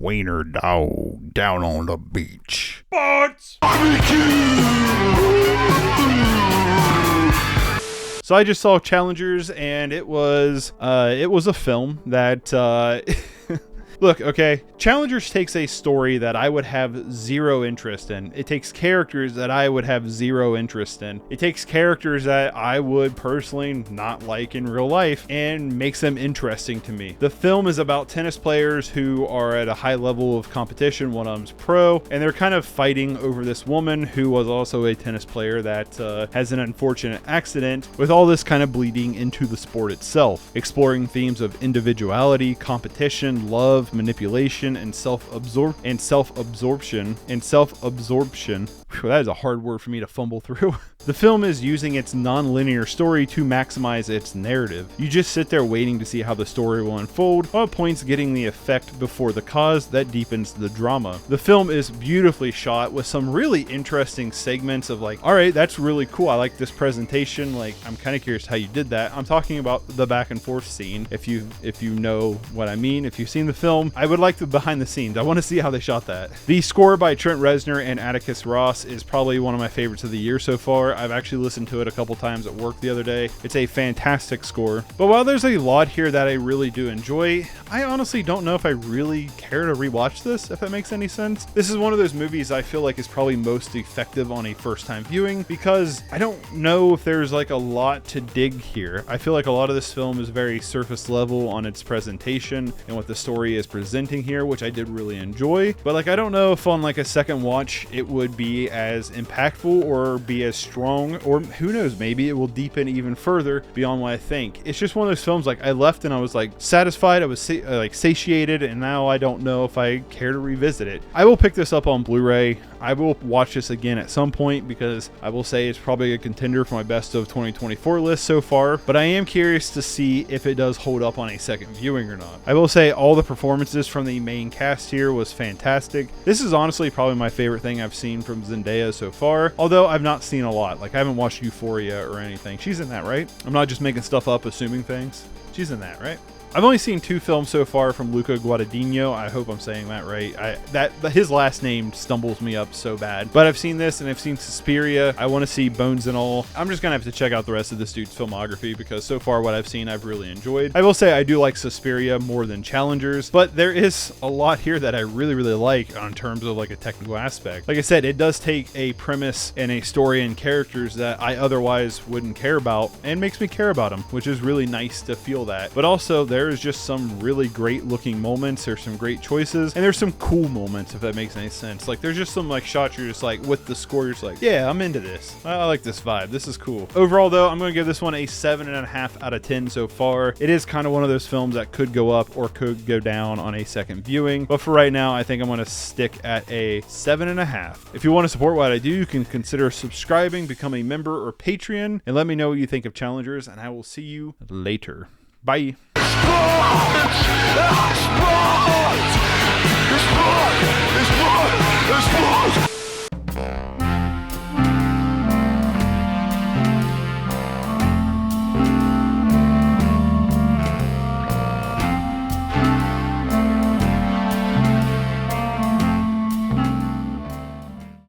wiener dog down on the beach. But So I just saw Challengers, and it was a film that look, okay, Challengers takes a story that I would have zero interest in. It takes characters that I would have zero interest in. It takes characters that I would personally not like in real life and makes them interesting to me. The film is about tennis players who are at a high level of competition. One of them's pro, and they're kind of fighting over this woman who was also a tennis player that has an unfortunate accident, with all this kind of bleeding into the sport itself, exploring themes of individuality, competition, love, manipulation, and self-absorption. Whew, that is a hard word for me to fumble through. The film is using its non-linear story to maximize its narrative. You just sit there waiting to see how the story will unfold, while at points getting the effect before the cause that deepens the drama. The film is beautifully shot with some really interesting segments of like, all right, that's really cool. I like this presentation. Like, I'm kind of curious how you did that. I'm talking about the back and forth scene. If you know what I mean, if you've seen the film, I would like the behind the scenes. I want to see how they shot that. The score by Trent Reznor and Atticus Ross is probably one of my favorites of the year so far. I've actually listened to it a couple times at work the other day. It's a fantastic score. But while there's a lot here that I really do enjoy, I honestly don't know if I really care to rewatch this, if that makes any sense. This is one of those movies I feel like is probably most effective on a first time viewing, because I don't know if there's like a lot to dig here. I feel like a lot of this film is very surface level on its presentation and what the story is presenting here, which I did really enjoy. But like, I don't know if on like a second watch it would be as impactful or be as strong, or who knows, maybe it will deepen even further beyond what I think. It's just one of those films like I left and I was like satisfied, I was like satiated, and now I don't know if I care to revisit it. I will pick this up on Blu-ray. I will watch this again at some point, because I will say it's probably a contender for my best of 2024 list so far, but I am curious to see if it does hold up on a second viewing or not. I will say all the performances from the main cast here was fantastic. This is honestly probably my favorite thing I've seen from Zendaya so far, although I've not seen a lot. Like, I haven't watched Euphoria or anything. She's in that, right? I'm not just making stuff up, assuming things. She's in that, right? I've only seen 2 films so far from Luca Guadagnino. I hope I'm saying that right. His last name stumbles me up so bad. But I've seen this, and I've seen Suspiria. I want to see Bones and All. I'm just going to have to check out the rest of this dude's filmography, because so far what I've seen I've really enjoyed. I will say I do like Suspiria more than Challengers, but there is a lot here that I really, really like on terms of like a technical aspect. Like I said, it does take a premise and a story and characters that I otherwise wouldn't care about, and makes me care about them, which is really nice to feel that. But also, there's just some really great looking moments. There's some great choices, and there's some cool moments, if that makes any sense. Like, there's just some like shots you're just like, with the score, you're just like, yeah, I'm into this. I like this vibe. This is cool. Overall though, I'm going to give this one a 7.5 out of 10 so far. It is kind of one of those films that could go up or could go down on a second viewing, but for right now, I think I'm going to stick at a 7.5. If you want to support what I do, you can consider subscribing, become a member or Patreon, and let me know what you think of Challengers, and I will see you later. Bye. It's blood!